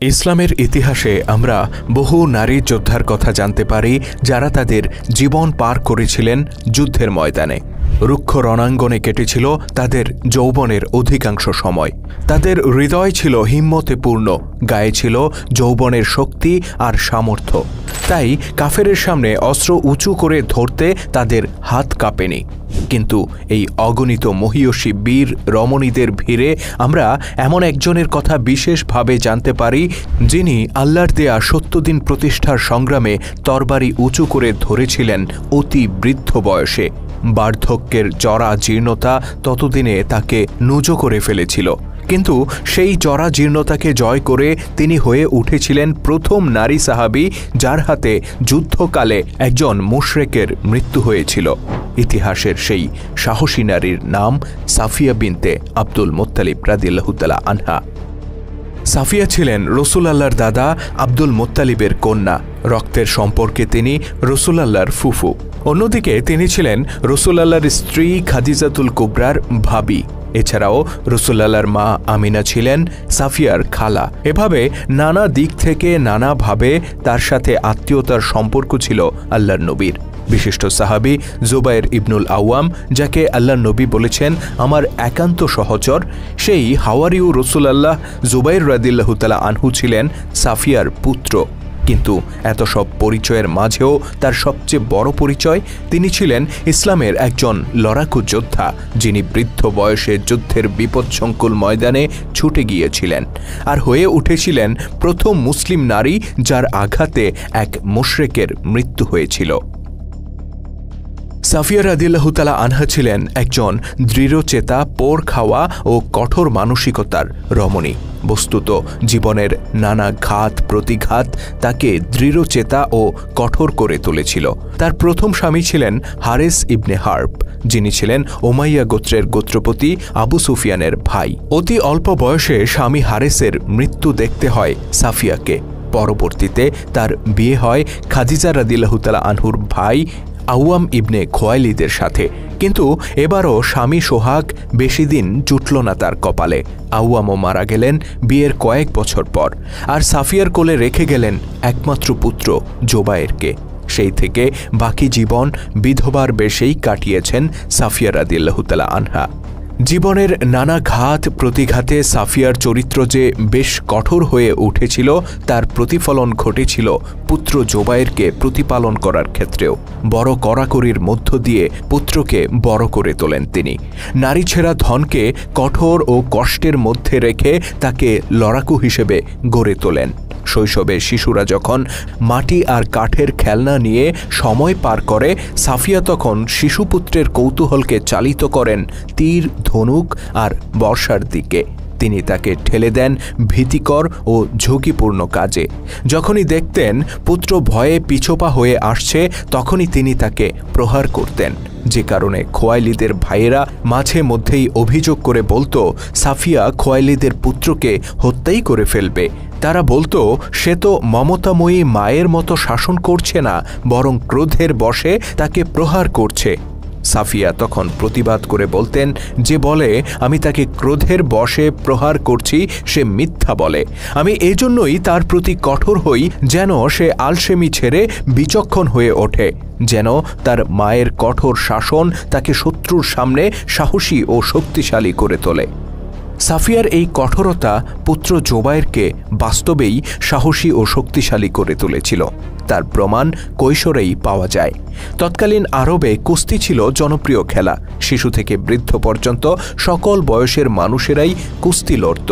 ইসলামের ইতিহাসে আমরা বহু নারী যোদ্ধার কথা জানতে পারি যারা তাদের জীবন পার করেছিলেন যুদ্ধের ময়দানে। রুক্ষ রণাঙ্গনে কেটেছিল তাদের যৌবনের অধিকাংশ সময়। তাদের হৃদয় ছিল হিম্মতে পূর্ণ, গায়ে ছিল যৌবনের শক্তি আর সামর্থ্য। তাই কাফেরের সামনে অস্ত্র উঁচু করে ধরতে তাদের হাত কাঁপেনি। কিন্তু এই অগণিত মহীয়সী বীর রমণীদের ভিড়ে আমরা এমন একজনের কথা বিশেষভাবে জানতে পারি, যিনি আল্লাহর দেয়া ৭০ দিন প্রতিষ্ঠার সংগ্রামে তরবারি উঁচু করে ধরেছিলেন অতি বৃদ্ধ বয়সে। বার্ধক্যের জরা জীর্ণতা ততদিনে তাকে নুজো করে ফেলেছিল, কিন্তু সেই জরা জীর্ণতাকে জয় করে তিনি হয়ে উঠেছিলেন প্রথম নারী সাহাবী যার হাতে যুদ্ধকালে একজন মুশরিকের মৃত্যু হয়েছিল। ইতিহাসের সেই সাহসী নারীর নাম সাফিয়া বিনতে আব্দুল মুত্তালিব রাদিয়াল্লাহু তাআলা আনহা। সাফিয়া ছিলেন রাসূলুল্লাহর দাদা আব্দুল মুত্তালিবের কন্যা। রক্তের সম্পর্কে তিনি রাসূলুল্লাহর ফুফু। অন্যদিকে তিনি ছিলেন রাসূলুল্লাহর স্ত্রী খাদিজাতুল কুবরার ভাবি। এছাড়াও রাসূলুল্লাহর মা আমিনা ছিলেন সাফিয়ার খালা। এভাবে নানা দিক থেকে নানাভাবে তার সাথে আত্মীয়তার সম্পর্ক ছিল আল্লাহর নবীর। বিশিষ্ট সাহাবী জুবাইর ইবনুল আওয়াম, যাকে আল্লাহর নবী বলেছেন আমার একান্ত সহচর, সেই হাওয়ারিউ রাসূলুল্লাহ জুবাইর রাদিয়াল্লাহু তাআলা আনহু ছিলেন সাফিয়ার পুত্র। কিন্তু এত সব পরিচয়ের মাঝেও তার সবচেয়ে বড় পরিচয়, তিনি ছিলেন ইসলামের একজন লড়াকু যোদ্ধা, যিনি বৃদ্ধ বয়সে যুদ্ধের বিপদসংকুল ময়দানে ছুটে গিয়েছিলেন আর হয়ে উঠেছিলেন প্রথম মুসলিম নারী যার আঘাতে এক মুশরিকের মৃত্যু হয়েছিল। সাফিয়া রাদিয়াল্লাহু তাআলা আনহা ছিলেন একজন দৃঢ়চেতা, পোর খাওয়া ও কঠোর মানসিকতার রমণী। বস্তুত জীবনের নানা ঘাত প্রতিঘাত তাকে দৃঢ়চেতা ও কঠোর করে তুলেছিল। তার প্রথম স্বামী ছিলেন হারেস ইবনে হার্ব, যিনি ছিলেন উমাইয়া গোত্রের গোত্রপতি আবু সুফিয়ানের ভাই। অতি অল্প বয়সে স্বামী হারেসের মৃত্যু দেখতে হয় সাফিয়াকে। পরবর্তীতে তার বিয়ে হয় খাদিজা রাদিয়াল্লাহু তাআলা আনহুর ভাই আওয়াম ইবনে খোয়াইলিদের সাথে। কিন্তু এবারও স্বামী সোহাগ বেশি দিন জুটল না তার কপালে। আওয়ামও মারা গেলেন বিয়ের কয়েক বছর পর, আর সাফিয়ার কোলে রেখে গেলেন একমাত্র পুত্র জোবায়েরকে। সেই থেকে বাকি জীবন বিধবার বেশেই কাটিয়েছেন সাফিয়া রাদিয়াল্লাহু তাআলা আনহা। জীবনের নানা ঘাত প্রতিঘাতে সাফিয়ার চরিত্র যে বেশ কঠোর হয়ে উঠেছিল, তার প্রতিফলন ঘটেছিল পুত্র জোবায়েরকে প্রতিপালন করার ক্ষেত্রেও। বড় কড়াকড়ির মধ্য দিয়ে পুত্রকে বড় করে তোলেন তিনি। নারী ছেঁড়া ধনকে কঠোর ও কষ্টের মধ্যে রেখে তাকে লড়াকু হিসেবে গড়ে তোলেন। শৈশবে শিশুরা যখন মাটি আর কাঠের খেলনা নিয়ে সময় পার করে, সাফিয়া তখন শিশুপুত্রের কৌতূহলকে চালিত করেন তীর, ধনুক আর বর্ষার দিকে। তিনি তাকে ঠেলে দেন ভীতিকর ও ঝুঁকিপূর্ণ কাজে। যখনই দেখতেন পুত্র ভয়ে পিছোপা হয়ে আসছে, তখনই তিনি তাকে প্রহার করতেন, যে কারণে খোয়াইলিদের ভাইয়েরা মাঝে মধ্যেই অভিযোগ করে বলতো সাফিয়া খোয়াইলিদের পুত্রকে হত্যাই করে ফেলবে। তারা বলতো সে তো মমতাময়ী মায়ের মতো শাসন করছে না, বরং ক্রোধের বশে তাকে প্রহার করছে। সাফিয়া তখন প্রতিবাদ করে বলতেন, যে বলে আমি তাকে ক্রোধের বশে প্রহার করছি সে মিথ্যা বলে। আমি এজন্যই তার প্রতি কঠোর হই, যেন সে আলসেমি ছেড়ে বিচক্ষণ হয়ে ওঠে, যেন তার মায়ের কঠোর শাসন তাকে শত্রুর সামনে সাহসী ও শক্তিশালী করে তোলে। সাফিয়ার এই কঠোরতা পুত্র জোবায়েরকে বাস্তবেই সাহসী ও শক্তিশালী করে তুলেছিল। তার প্রমাণ কৈশোরেই পাওয়া যায়। তৎকালীন আরবে কুস্তি ছিল জনপ্রিয় খেলা। শিশু থেকে বৃদ্ধ পর্যন্ত সকল বয়সের মানুষেরাই কুস্তি লড়ত।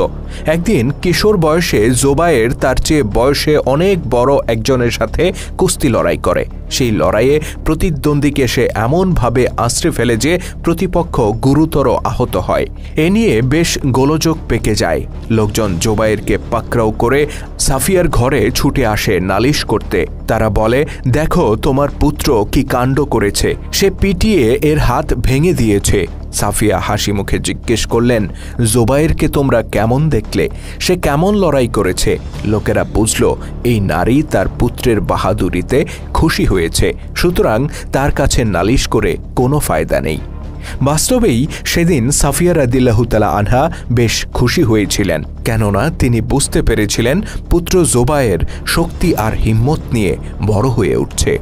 একদিন কিশোর বয়সে জোবায়ের তার চেয়ে বয়সে অনেক বড় একজনের সাথে কুস্তি লড়াই করে। সেই লড়াইয়ে প্রতিদ্বন্দ্বীকে সে এমনভাবে আঁচড়ে ফেলে যে প্রতিপক্ষ গুরুতর আহত হয়। এ নিয়ে বেশ গোলযোগ পেকে যায়। লোকজন জোবায়েরকে পাকড়াও করে সাফিয়ার ঘরে ছুটে আসে নালিশ করতে। তারা বলে, দেখো তোমার পুত্র কি কাণ্ড করেছে, সে পিটিয়ে এর হাত ভেঙে দিয়েছে। সাফিয়া হাসি মুখে জিজ্ঞেস করলেন, জোবায়েরকে তোমরা কেমন দেখলে, সে কেমন লড়াই করেছে? লোকেরা বুঝল এই নারী তার পুত্রের বাহাদুরিতে খুশি হয়েছে, সুতরাং তার কাছে নালিশ করে কোনো ফায়দা নেই। বাস্তবেই সেদিন সাফিয়া রাদিয়াল্লাহু তাআলা আনহা বেশ খুশি হয়েছিলেন, কেননা তিনি বুঝতে পেরেছিলেন পুত্র জোবায়ের শক্তি আর হিম্মত নিয়ে বড় হয়ে উঠছে।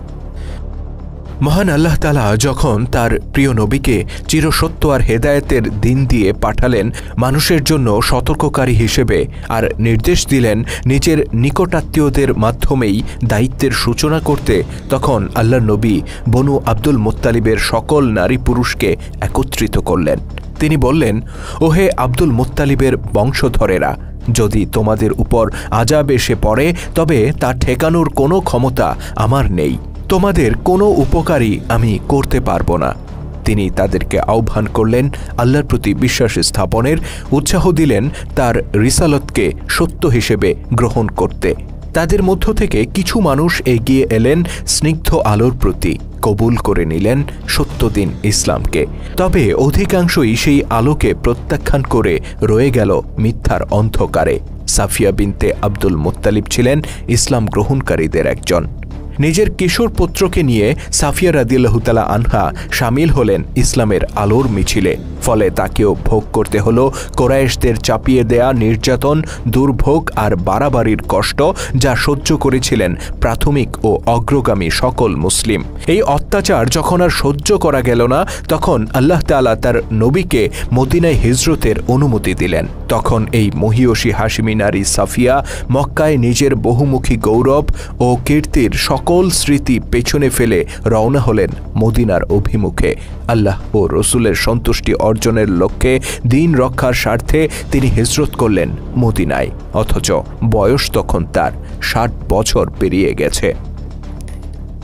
মহান আল্লাহ তাআলা যখন তার প্রিয় নবীকে চিরসত্য আর হেদায়েতের দিন দিয়ে পাঠালেন মানুষের জন্য সতর্ককারী হিসেবে, আর নির্দেশ দিলেন নিজের নিকটাত্মীয়দের মাধ্যমেই দায়িত্বের সূচনা করতে, তখন আল্লাহর নবী বনু আব্দুল মুত্তালিবের সকল নারী পুরুষকে একত্রিত করলেন। তিনি বললেন, ওহে আব্দুল মুত্তালিবের বংশধরেরা, যদি তোমাদের উপর আযাব এসে পড়ে তবে তা ঠেকানোর কোনো ক্ষমতা আমার নেই, তোমাদের কোনো উপকারই আমি করতে পারব না। তিনি তাদেরকে আহ্বান করলেন আল্লাহর প্রতি বিশ্বাস স্থাপনের, উৎসাহ দিলেন তার রিসালতকে সত্য হিসেবে গ্রহণ করতে। তাদের মধ্য থেকে কিছু মানুষ এগিয়ে এলেন স্নিগ্ধ আলোর প্রতি, কবুল করে নিলেন সত্যদিন ইসলামকে। তবে অধিকাংশই সেই আলোকে প্রত্যাখ্যান করে রয়ে গেল মিথ্যার অন্ধকারে। সাফিয়া বিনতে আব্দুল মুত্তালিব ছিলেন ইসলাম গ্রহণকারীদের একজন। নিজের কিশোর পুত্রকে নিয়ে সাফিয়া রাদিয়াল্লাহু তাআলা আনহা শামিল হলেন ইসলামের আলোর মিছিলে। ফলে তাকেও ভোগ করতে হলো কোরাইশদের চাপিয়ে দেয়া নির্যাতন, দুর্ভোগ আর বাড়াবাড়ির কষ্ট, যা সহ্য করেছিলেন প্রাথমিক ও অগ্রগামী সকল মুসলিম। এই অত্যাচার যখন আর সহ্য করা গেল না, তখন আল্লাহ তাআলা তার নবীকে মদিনায় হিজরতের অনুমতি দিলেন। তখন এই মহিয়সী হাশিমি নারী সাফিয়া মক্কায় নিজের বহুমুখী গৌরব ও কীর্তির সকল স্মৃতি পেছনে ফেলে রওনা হলেন মদিনার অভিমুখে। আল্লাহ ও রসুলের সন্তুষ্টি অর্জনের লক্ষ্যে দিন রক্ষার স্বার্থে তিনি হিজরত করলেন মদিনায়, অথচ বয়স তখন তার 60 বছর পেরিয়ে গেছে।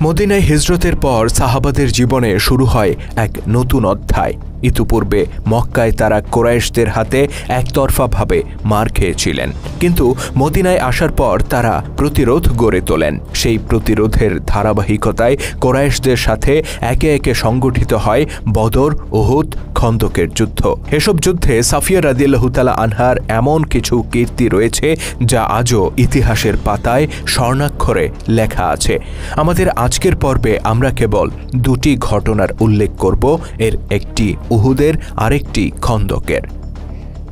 মদিনায় হিজরতের পর সাহাবাদের জীবনে শুরু হয় এক নতুন অধ্যায়। ইতিপূর্বে মক্কায় তারা কোরাইশদের হাতে একতরফাভাবে মার খেয়েছিলেন, কিন্তু মদিনায় আসার পর তারা প্রতিরোধ গড়ে তোলেন। সেই প্রতিরোধের ধারাবাহিকতায় কোরাইশদের সাথে একে একে সংগঠিত হয় বদর, উহুদ, খন্দকের যুদ্ধ। এসব যুদ্ধে সাফিয়া রাদিয়াল্লাহু তাআলা আনহার এমন কিছু কীর্তি রয়েছে যা আজও ইতিহাসের পাতায় স্বর্ণাক্ষরে লেখা আছে। আমাদের আজকের পর্বে আমরা কেবল দুটি ঘটনার উল্লেখ করব, এর একটি উহুদের, আরেকটি খন্দকের।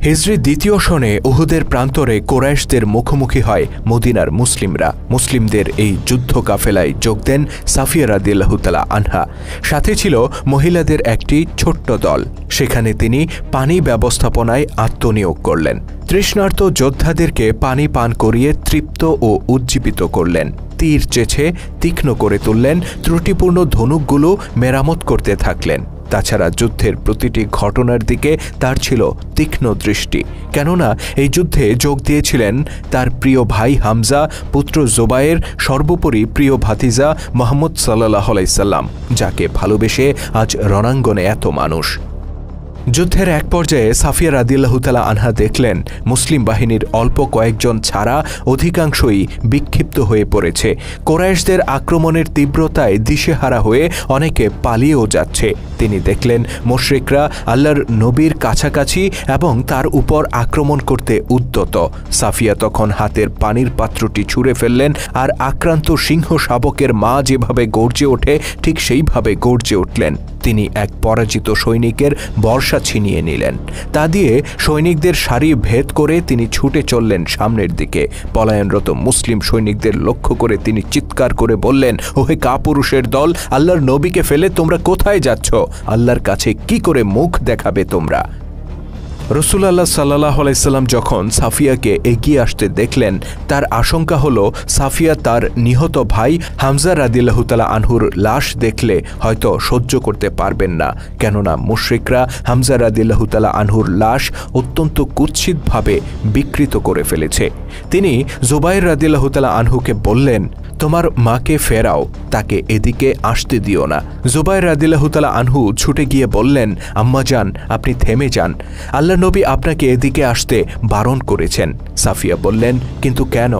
হিজরি দ্বিতীয় সনে উহুদের প্রান্তরে কোরাইশদের মুখোমুখি হয় মদিনার মুসলিমরা। মুসলিমদের এই যুদ্ধ কাফেলায় যোগ দেন সাফিয়া রাদিয়াল্লাহু তাআলা আনহা। সাথে ছিল মহিলাদের একটি ছোট্ট দল। সেখানে তিনি পানি ব্যবস্থাপনায় আত্মনিয়োগ করলেন। তৃষ্ণার্ত যোদ্ধাদেরকে পানি পান করিয়ে তৃপ্ত ও উজ্জীবিত করলেন। তীর চেছে তীক্ষ্ণ করে তুললেন, ত্রুটিপূর্ণ ধনুকগুলো মেরামত করতে থাকলেন। তাছাড়া যুদ্ধের প্রতিটি ঘটনার দিকে তার ছিল তীক্ষ্ণ দৃষ্টি, কেননা এই যুদ্ধে যোগ দিয়েছিলেন তার প্রিয় ভাই হামজা, পুত্র জোবায়ের, সর্বোপরি প্রিয় ভাতিজা মুহাম্মদ সাল্লাল্লাহু আলাইহি সাল্লাম, যাকে ভালোবেসে আজ রণাঙ্গনে এত মানুষ। যুদ্ধের এক পর্যায়ে সাফিয়া রাদিয়াল্লাহু তাআলা আনহা দেখলেন মুসলিম বাহিনীর অল্প কয়েকজন ছাড়া অধিকাংশই বিক্ষিপ্ত হয়ে পড়েছে। কোরাইশদের আক্রমণের তীব্রতায় দিশেহারা হয়ে অনেকে পালিয়েও যাচ্ছে। তিনি দেখলেন মুশরিকরা আল্লাহর নবীর কাছাকাছি এবং তার উপর আক্রমণ করতে উদ্যত। সাফিয়া তখন হাতের পানির পাত্রটি ছুঁড়ে ফেললেন, আর আক্রান্ত সিংহ শাবকের মা যেভাবে গর্জে ওঠে ঠিক সেইভাবে গর্জে উঠলেন। তিনি এক পরাজিত সৈনিকের বর্শা ছিনিয়ে নিলেন। তা দিয়ে সৈনিকদের সারি ভেদ করে তিনি ছুটে চললেন সামনের দিকে। পলায়নরত মুসলিম সৈনিকদের লক্ষ্য করে তিনি চিৎকার করে বললেন, ওহে কাপুরুষের দল, আল্লাহর নবীকে ফেলে তোমরা কোথায় যাচ্ছ? আল্লাহর কাছে কি করে মুখ দেখাবে তোমরা? রাসূলুল্লাহ সাল্লাল্লাহু আলাইহি সাল্লাম যখন সাফিয়াকে এগিয়ে আসতে দেখলেন, তার আশঙ্কা হলো সাফিয়া তার নিহত ভাই হামজা রাদিয়াল্লাহু তাআলা আনহুর লাশ দেখলে হয়তো সহ্য করতে পারবেন না, কেননা মুশরিকরা হামজা রাদিয়াল্লাহু তাআলা আনহুর লাশ অত্যন্ত কুৎসিতভাবে বিকৃত করে ফেলেছে। তিনি জুবাইর রাদিয়াল্লাহু তাআলা আনহুকে বললেন, তোমার মাকে ফেরাও, তাকে এদিকে আসতে দিও না। জুবাইর রাদিয়াল্লাহু তাআলা আনহু ছুটে গিয়ে বললেন, আম্মাজান, আপনি থেমে যান, আল্লাহ নবী আপনাকে এদিকে আসতে বারণ করেছেন। সাফিয়া বললেন, কিন্তু কেন?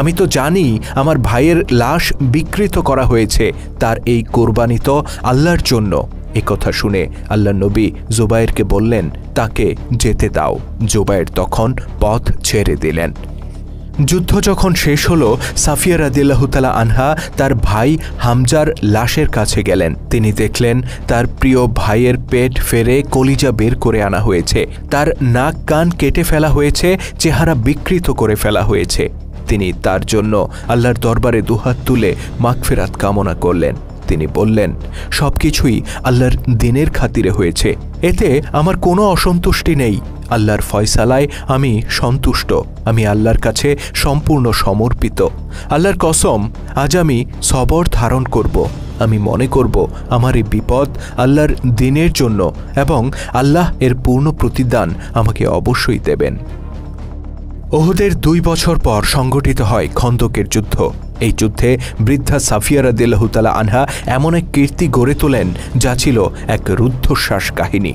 আমি তো জানি আমার ভাইয়ের লাশ বিকৃত করা হয়েছে, তার এই কোরবানি তো আল্লাহর জন্য। একথা শুনে আল্লাহ নবী জুবাইরকে বললেন, তাকে যেতে দাও। জুবাইর তখন পথ ছেড়ে দিলেন। যুদ্ধ যখন শেষ হলো, সাফিয়া রাদিয়াল্লাহু তাআলা আনহা তার ভাই হামজার লাশের কাছে গেলেন। তিনি দেখলেন তার প্রিয় ভাইয়ের পেট ফেরে কলিজা বের করে আনা হয়েছে, তার নাক কান কেটে ফেলা হয়েছে, চেহারা বিকৃত করে ফেলা হয়েছে। তিনি তার জন্য আল্লাহর দরবারে দুহাত তুলে মাগফিরাত কামনা করলেন। তিনি বললেন, সবকিছুই আল্লাহর দিনের খাতিরে হয়েছে, এতে আমার কোনো অসন্তুষ্টি নেই। আল্লাহর ফয়সালায় আমি সন্তুষ্ট, আমি আল্লাহর কাছে সম্পূর্ণ সমর্পিত। আল্লাহর কসম, আজ আমি সবর ধারণ করব। আমি মনে করব আমার এই বিপদ আল্লাহর দিনের জন্য এবং আল্লাহ এর পূর্ণ প্রতিদান আমাকে অবশ্যই দেবেন। ওহুদের 2 বছর পর সংগঠিত হয় খন্দকের যুদ্ধ। এই যুদ্ধে বৃদ্ধা সাফিয়া রাদিয়াল্লাহু তাআলা আনহা এমন এক কীর্তি গড়ে তোলেন যা ছিল এক রুদ্ধশ্বাস কাহিনী,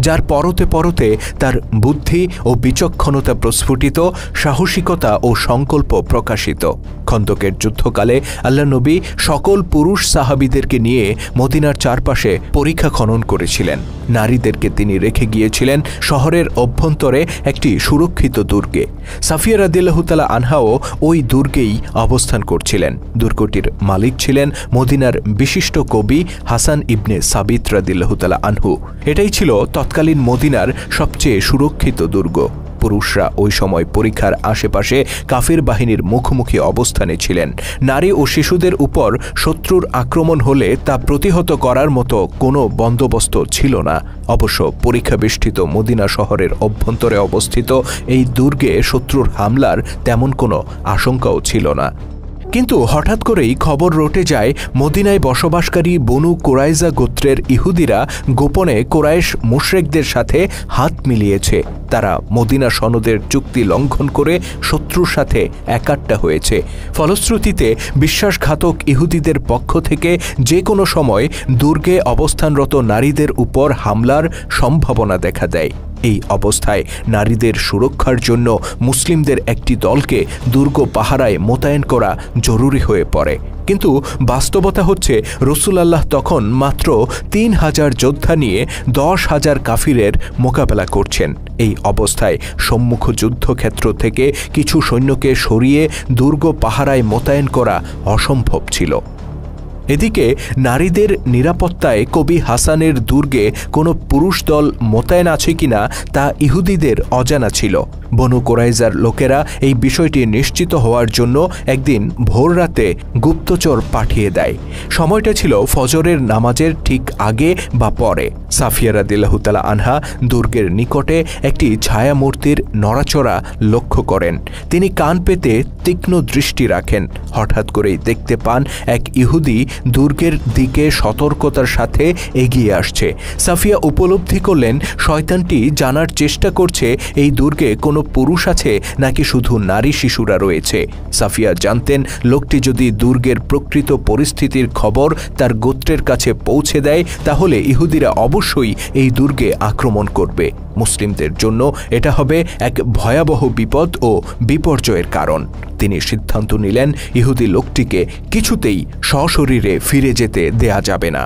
যার পরতে পরতে তার বুদ্ধি ও বিচক্ষণতা প্রস্ফুটিত, সাহসিকতা ও সংকল্প প্রকাশিত। খন্দকের যুদ্ধকালে আল্লাহ নবী সকল পুরুষ সাহাবীদেরকে নিয়ে মদিনার চারপাশে পরীক্ষা খনন করেছিলেন। নারীদেরকে তিনি রেখে গিয়েছিলেন শহরের অভ্যন্তরে একটি সুরক্ষিত দুর্গে। সাফিয়া রাদিয়াল্লাহু তাআলা আনহাও ওই দুর্গেই অবস্থান করছিলেন। দুর্গটির মালিক ছিলেন মদিনার বিশিষ্ট কবি হাসান ইবনে সাবিত রাদিয়াল্লাহু তাআলা আনহু। এটাই ছিল তৎকালীন মদিনার সবচেয়ে সুরক্ষিত দুর্গ। পুরুষরা ওই সময় পরীক্ষার আশেপাশে কাফির বাহিনীর মুখোমুখি অবস্থানে ছিলেন। নারী ও শিশুদের উপর শত্রুর আক্রমণ হলে তা প্রতিহত করার মতো কোনো বন্দোবস্ত ছিল না। অবশ্য পরীক্ষাবেষ্টিত মদিনা শহরের অভ্যন্তরে অবস্থিত এই দুর্গে শত্রুর হামলার তেমন কোনো আশঙ্কাও ছিল না। কিন্তু হঠাৎ করেই খবর রটে যায়, মদিনায় বসবাসকারী বনু কুরাইজা গোত্রের ইহুদিরা গোপনে কুরাইশ মুশরিকদের সাথে হাত মিলিয়েছে। তারা মদিনা সনদের চুক্তি লঙ্ঘন করে শত্রুর সাথে একাট্টা হয়েছে। ফলশ্রুতিতে বিশ্বাসঘাতক ইহুদিদের পক্ষ থেকে যে কোনো সময় দুর্গে অবস্থানরত নারীদের উপর হামলার সম্ভাবনা দেখা দেয়। এই অবস্থায় নারীদের সুরক্ষার জন্য মুসলিমদের একটি দলকে দুর্গ পাহারায় মোতায়েন করা জরুরি হয়ে পড়ে। কিন্তু বাস্তবতা হচ্ছে, রাসূলুল্লাহ তখন মাত্র 3000 যোদ্ধা নিয়ে 10,000 কাফিরের মোকাবেলা করছেন। এই অবস্থায় সম্মুখ যুদ্ধক্ষেত্র থেকে কিছু সৈন্যকে সরিয়ে দুর্গ পাহারায় মোতায়েন করা অসম্ভব ছিল। এদিকে নারীদের নিরাপত্তায় কবি হাসানের দুর্গে কোনো পুরুষ দল মোতায়েন আছে কিনা তা ইহুদিদের অজানা ছিল। বনু কুরাইজার লোকেরা এই বিষয়টি নিশ্চিত হওয়ার জন্য একদিন ভোর রাতে গুপ্তচর পাঠিয়ে দেয়। সময়টা ছিল ফজরের নামাজের ঠিক আগে বা পরে। সাফিয়া রাদিয়াল্লাহু তাআলা আনহা দুর্গের নিকটে একটি ছায়ামূর্তির নড়াচড়া লক্ষ্য করেন। তিনি কান পেতে তীক্ষ্ণ দৃষ্টি রাখেন। হঠাৎ করেই দেখতে পান এক ইহুদি দুর্গের দিকে সতর্কতার সাথে এগিয়ে আসছে। সাফিয়া উপলব্ধি করলেন শয়তানটি জানার চেষ্টা করছে এই দুর্গে কোনো পুরুষ আছে নাকি শুধু নারী শিশুরা রয়েছে। সাফিয়া জানতেন, লোকটি যদি দুর্গের প্রকৃত পরিস্থিতির খবর তার গোত্রের কাছে পৌঁছে দেয় তাহলে ইহুদিরা অবশ্যই এই দুর্গে আক্রমণ করবে। মুসলিমদের জন্য এটা হবে এক ভয়াবহ বিপদ ও বিপর্যয়ের কারণ। তিনি সিদ্ধান্ত নিলেন ইহুদি লোকটিকে কিছুতেই সশরীরে ফিরে যেতে দেয়া যাবে না।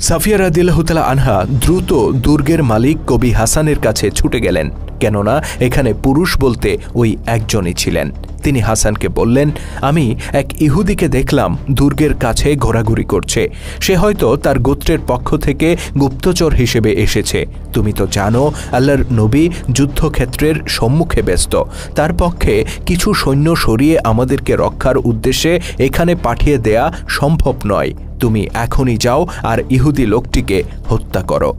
সাফিয়া রাদিয়াল্লাহু তাআলা আনহা দ্রুত দুর্গের মালিক কবি হাসানের কাছে ছুটে গেলেন, কেননা এখানে পুরুষ বলতে ওই একজনই ছিলেন। তিনি হাসানকে বললেন, আমি এক ইহুদিকে দেখলাম দুর্গের কাছে ঘোরাঘুরি করছে। সে হয়তো তার গোত্রের পক্ষ থেকে গুপ্তচর হিসেবে এসেছে। তুমি তো জানো আল্লাহর নবী যুদ্ধক্ষেত্রের সম্মুখে ব্যস্ত। তার পক্ষে কিছু সৈন্য সরিয়ে আমাদেরকে রক্ষার উদ্দেশ্যে এখানে পাঠিয়ে দেয়া সম্ভব নয়। তুমি এখনই যাও আর ইহুদি লোকটিকে হত্যা করো।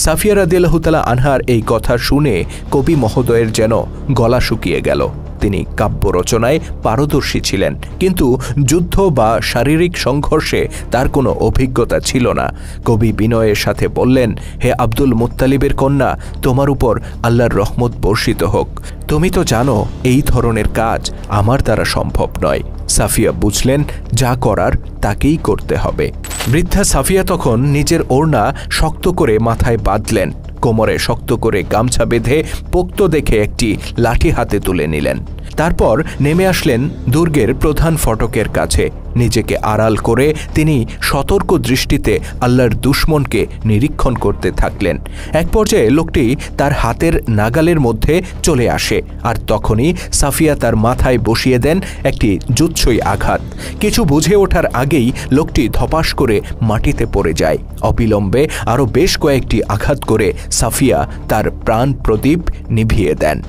সাফিয়া রাদিয়াল্লাহু তাআলা আনহার এই কথা শুনে কবি মহোদয়ের যেন গলা শুকিয়ে গেল। তিনি কাব্য রচনায় পারদর্শী ছিলেন, কিন্তু যুদ্ধ বা শারীরিক সংঘর্ষে তার কোনো অভিজ্ঞতা ছিল না। কবি বিনয়ের সাথে বললেন, হে আব্দুল মুত্তালিবের কন্যা, তোমার উপর আল্লাহর রহমত বর্ষিত হোক। তুমি তো জানো এই ধরনের কাজ আমার দ্বারা সম্ভব নয়। সাফিয়া বুঝলেন যা করার তাকেই করতে হবে। বৃদ্ধা সাফিয়া তখন নিজের ওড়না শক্ত করে মাথায় বাঁধলেন, কোমরে শক্ত করে গামছা বেঁধে পোক্ত দেখে একটি লাঠি হাতে তুলে নিলেন। তারপর নেমে আসলেন দুর্গের প্রধান ফটকের কাছে। নিজেকে আড়াল করে তিনি সতর্ক দৃষ্টিতে আল্লাহর দুশমনকে নিরীক্ষণ করতে থাকলেন। এক পর্যায়ে লোকটি তার হাতের নাগালের মধ্যে চলে আসে, আর তখনই সাফিয়া তার মাথায় বসিয়ে দেন একটি জুৎসই আঘাত। কিছু বুঝে ওঠার আগেই লোকটি ধপাস করে মাটিতে পড়ে যায়। অবিলম্বে আরও বেশ কয়েকটি আঘাত করে সাফিয়া তার প্রাণ প্রদীপ নিভিয়ে দেন।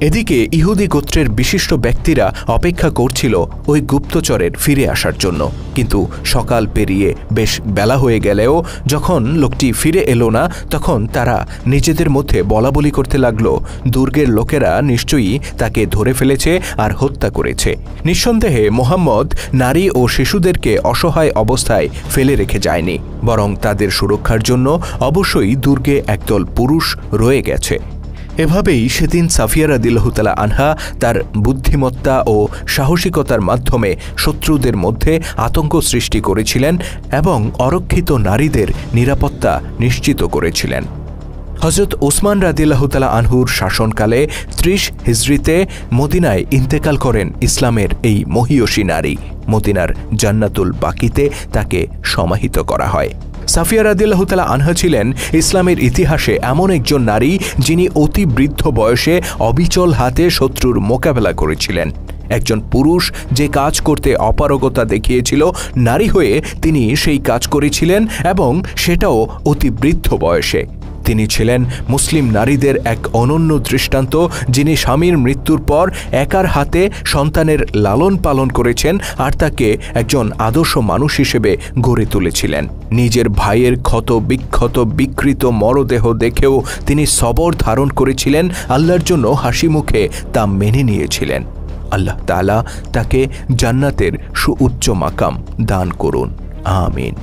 এদিকে ইহুদি গোত্রের বিশিষ্ট ব্যক্তিরা অপেক্ষা করছিল ওই গুপ্তচরের ফিরে আসার জন্য, কিন্তু সকাল পেরিয়ে বেশ বেলা হয়ে গেলেও যখন লোকটি ফিরে এলো না, তখন তারা নিজেদের মধ্যে বলাবলি করতে লাগলো দুর্গের লোকেরা নিশ্চয়ই তাকে ধরে ফেলেছে আর হত্যা করেছে। নিঃসন্দেহে মোহাম্মদ নারী ও শিশুদেরকে অসহায় অবস্থায় ফেলে রেখে যায়নি, বরং তাদের সুরক্ষার জন্য অবশ্যই দুর্গে একদল পুরুষ রয়ে গেছে। এভাবেই সেদিন সাফিয়া রাদিয়াল্লাহু তাআলা আনহা তার বুদ্ধিমত্তা ও সাহসিকতার মাধ্যমে শত্রুদের মধ্যে আতঙ্ক সৃষ্টি করেছিলেন এবং অরক্ষিত নারীদের নিরাপত্তা নিশ্চিত করেছিলেন। হযরত ওসমান রাদিয়াল্লাহু তাআলা আনহুর শাসনকালে ৩০ হিজরিতে মদিনায় ইন্তেকাল করেন ইসলামের এই মহিয়সী নারী। মদিনার জান্নাতুল বাকিতে তাকে সমাহিত করা হয়। সাফিয়া রাদিয়াল্লাহু তাআলা আনহা ছিলেন ইসলামের ইতিহাসে এমন একজন নারী যিনি অতি বৃদ্ধ বয়সে অবিচল হাতে শত্রুর মোকাবেলা করেছিলেন। একজন পুরুষ যে কাজ করতে অপারগতা দেখিয়েছিল, নারী হয়ে তিনি সেই কাজ করেছিলেন এবং সেটাও অতি বৃদ্ধ বয়সে। তিনি ছিলেন মুসলিম নারীদের এক অনন্য দৃষ্টান্ত, যিনি স্বামীর মৃত্যুর পর একার হাতে সন্তানের লালন পালন করেছেন আর তাকে একজন আদর্শ মানুষ হিসেবে গড়ে তুলেছিলেন। নিজের ভাইয়ের ক্ষত বিক্ষত বিকৃত মরদেহ দেখেও তিনি সবর ধারণ করেছিলেন, আল্লাহর জন্য হাসি মুখে তা মেনে নিয়েছিলেন। আল্লাহ তাআলা তাকে জান্নাতের সুউচ্চ মাকাম দান করুন, আমিন।